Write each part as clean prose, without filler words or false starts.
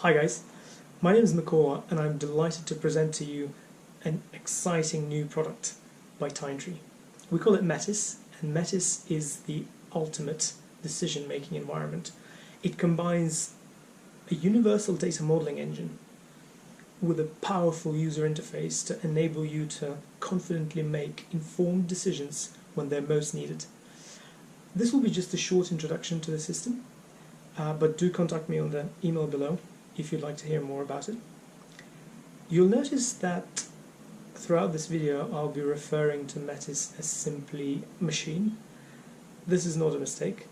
Hi guys, my name is Makoa and I'm delighted to present to you an exciting new product by TimeTree. We call it Metis, and Metis is the ultimate decision-making environment. It combines a universal data modeling engine with a powerful user interface to enable you to confidently make informed decisions when they're most needed. This will be just a short introduction to the system, but do contact me on the email below if you'd like to hear more about it. You'll notice that throughout this video I'll be referring to Metis as simply machine. This is not a mistake.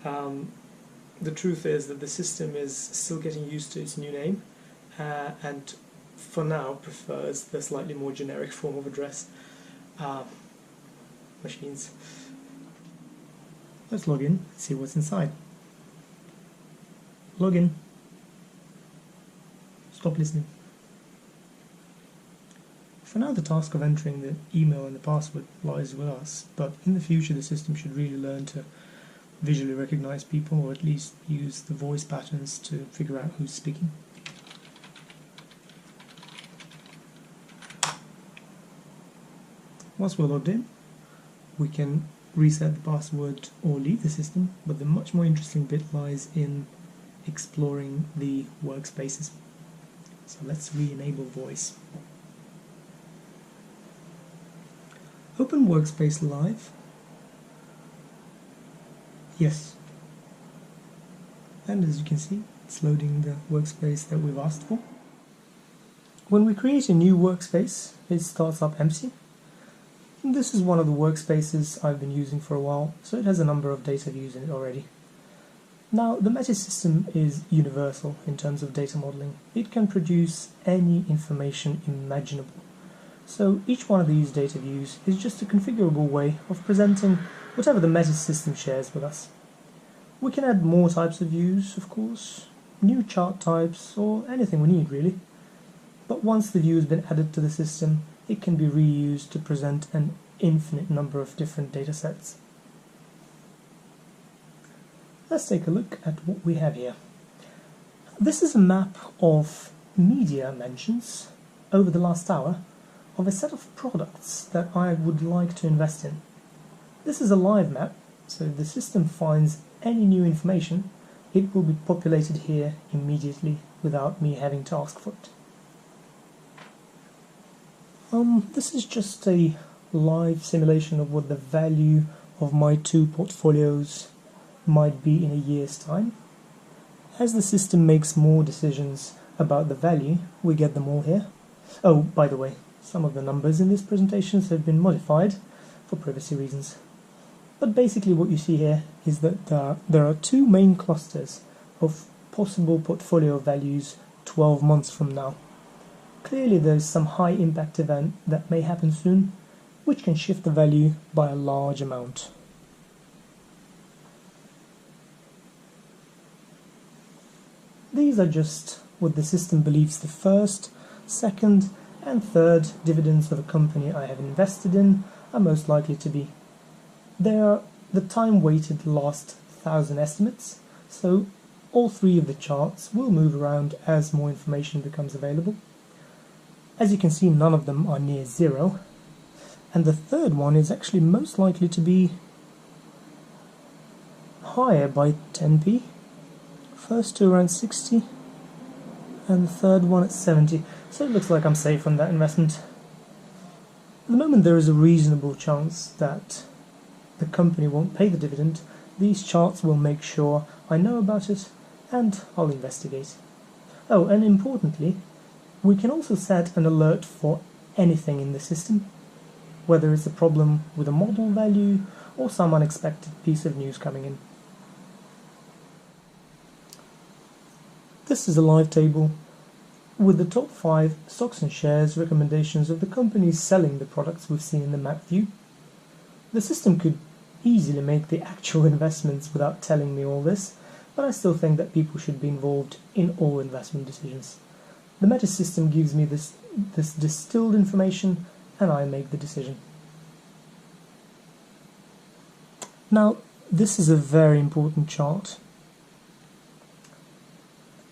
The truth is that the system is still getting used to its new name and for now prefers the slightly more generic form of address. Machines. Let's log in and see what's inside. Log in. Stop listening. For now the task of entering the email and the password lies with us, but in the future the system should really learn to visually recognize people, or at least use the voice patterns to figure out who's speaking. Once we're logged in, we can reset the password or leave the system, but the much more interesting bit lies in exploring the workspaces. So let's re-enable voice. Open Workspace Live. Yes. And as you can see, it's loading the workspace that we've asked for. When we create a new workspace, it starts up empty. This is one of the workspaces I've been using for a while, so it has a number of data views in it already. Now, the Metis system is universal in terms of data modeling. It can produce any information imaginable. So each one of these data views is just a configurable way of presenting whatever the Metis system shares with us. We can add more types of views, of course, new chart types, or anything we need really. But once the view has been added to the system, it can be reused to present an infinite number of different data sets. Let's take a look at what we have here. This is a map of media mentions over the last hour of a set of products that I would like to invest in. This is a live map, so if the system finds any new information, it will be populated here immediately without me having to ask for it. This is just a live simulation of what the value of my two portfolios might be in a year's time. As the system makes more decisions about the value, we get them all here. Oh, by the way, some of the numbers in this presentation have been modified for privacy reasons. But basically what you see here is that there are two main clusters of possible portfolio values 12 months from now. Clearly there's some high impact event that may happen soon, which can shift the value by a large amount. These are just what the system believes the first, second and third dividends of a company I have invested in are most likely to be. They are the time-weighted last 1,000 estimates, so all three of the charts will move around as more information becomes available. As you can see, none of them are near zero, and the third one is actually most likely to be higher by 10p. First two around 60, and the third one at 70, so it looks like I'm safe on that investment. At the moment there is a reasonable chance that the company won't pay the dividend. These charts will make sure I know about it, and I'll investigate. Oh, and importantly, we can also set an alert for anything in the system, whether it's a problem with a model value or some unexpected piece of news coming in. This is a live table with the top 5 stocks and shares recommendations of the companies selling the products we've seen in the map view. The system could easily make the actual investments without telling me all this, but I still think that people should be involved in all investment decisions. The Metis system gives me this distilled information and I make the decision. Now, this is a very important chart.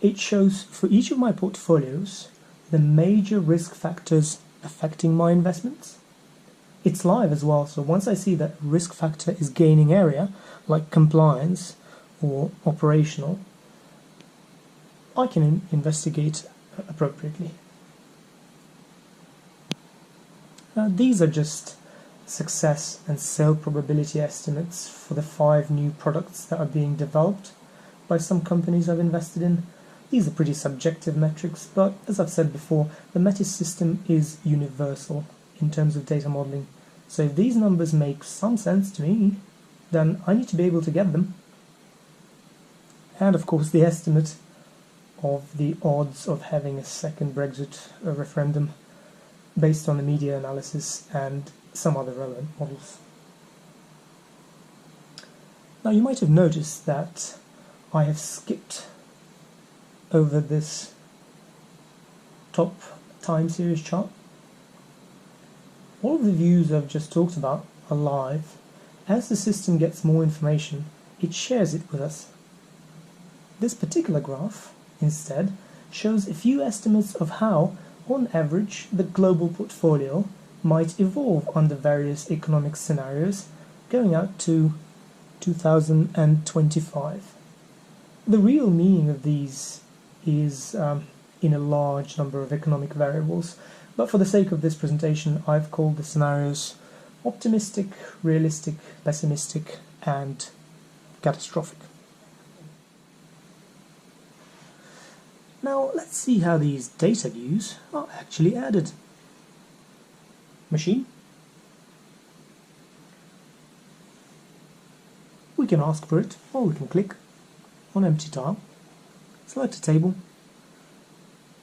it shows for each of my portfolios the major risk factors affecting my investments. It's live as well, so once I see that risk factor is gaining area, like compliance or operational, I can investigate appropriately. Now, these are just success and sale probability estimates for the 5 new products that are being developed by some companies I've invested in. These are pretty subjective metrics, but as I've said before, the metis system is universal in terms of data modeling. So if these numbers make some sense to me, then I need to be able to get them. And of course the estimate of the odds of having a second Brexit referendum based on the media analysis and some other relevant models. Now you might have noticed that I have skipped over this top time series chart. All of the views I've just talked about are live. As the system gets more information, it shares it with us. This particular graph, instead, shows a few estimates of how, on average, the global portfolio might evolve under various economic scenarios going out to 2025. The real meaning of these is in a large number of economic variables, but for the sake of this presentation I've called the scenarios optimistic, realistic, pessimistic and catastrophic. Now let's see how these data views are actually added. Machine. We can ask for it, or we can click on empty tile, select a table.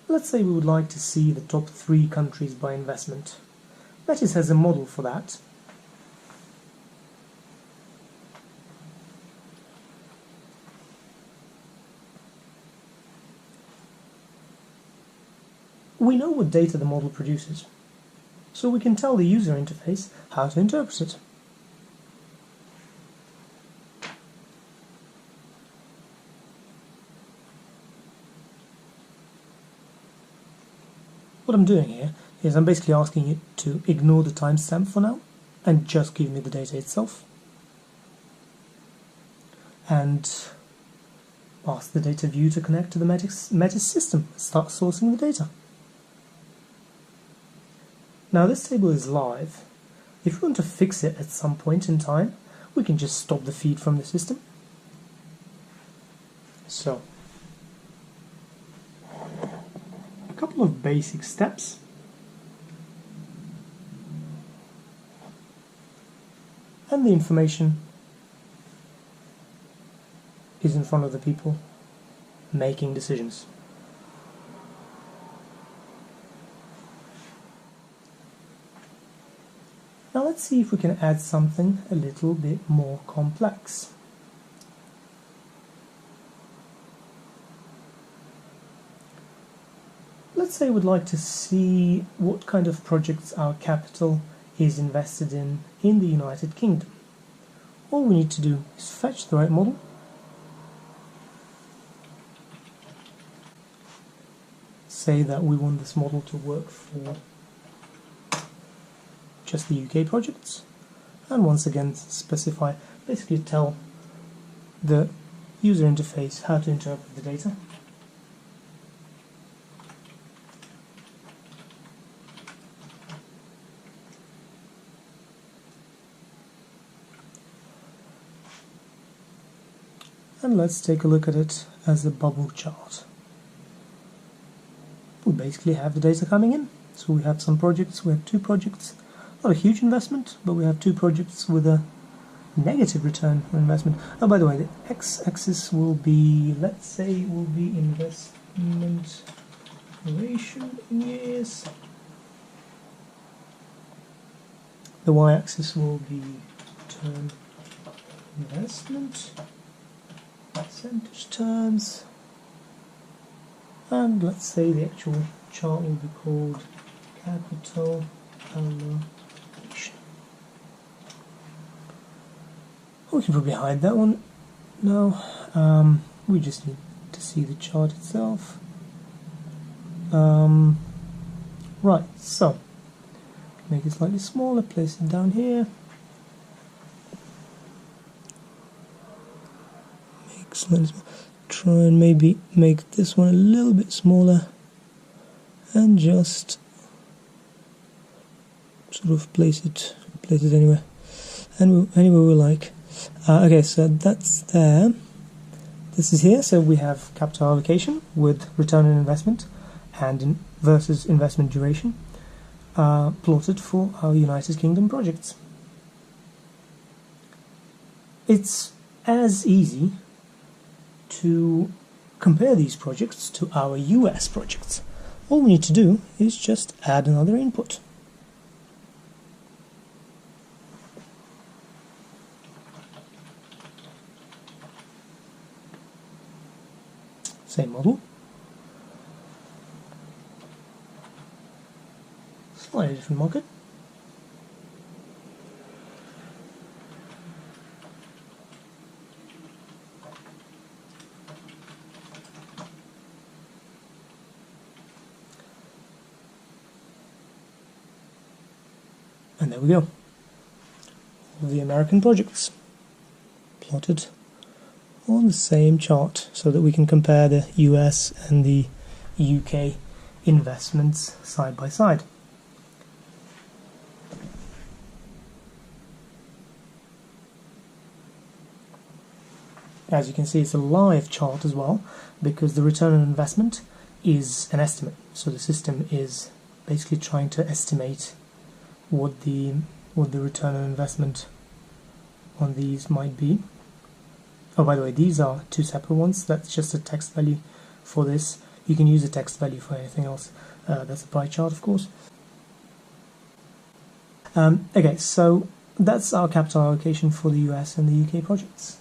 Let's say we would like to see the top 3 countries by investment. Metis has a model for that. We know what data the model produces, so we can tell the user interface how to interpret it. What I'm doing here is I'm basically asking it to ignore the timestamp for now and just give me the data itself, and ask the data view to connect to the metis system and start sourcing the data. Now this table is live. If we want to fix it at some point in time, we can just stop the feed from the system. So, a couple of basic steps. And the information is in front of the people making decisions. Now let's see if we can add something a little bit more complex. Let's say we'd like to see what kind of projects our capital is invested in the United Kingdom. All we need to do is fetch the right model, say that we want this model to work for just the UK projects, and once again specify, basically tell the user interface how to interpret the data. And let's take a look at it as a bubble chart. We basically have the data coming in. So we have some projects, we have 2 projects, not a huge investment, but we have 2 projects with a negative return on investment. Oh, by the way, the x-axis will be, let's say, will be investment duration in years. The y-axis will be return investment, percentage terms, and let's say the actual chart will be called capital allocation. We can probably hide that one now. We just need to see the chart itself. Right, so make it slightly smaller, place it down here. Make slightly smaller. Try and maybe make this one a little bit smaller, and just sort of place it anywhere we like. Okay, so that's there. This is here, so we have capital allocation with return on investment and versus investment duration plotted for our United Kingdom projects. It's as easy to compare these projects to our US projects. All we need to do is just add another input. Same model. Slightly different market. And there we go. All the American projects plotted on the same chart so that we can compare the US and the UK investments side by side. As you can see, it's a live chart as well, because the return on investment is an estimate. So the system is basically trying to estimate what the return on investment on these might be. Oh, by the way, these are two separate ones. That's just a text value for this. You can use a text value for anything else. That's a pie chart, of course. Okay, so that's our capital allocation for the US and the UK projects.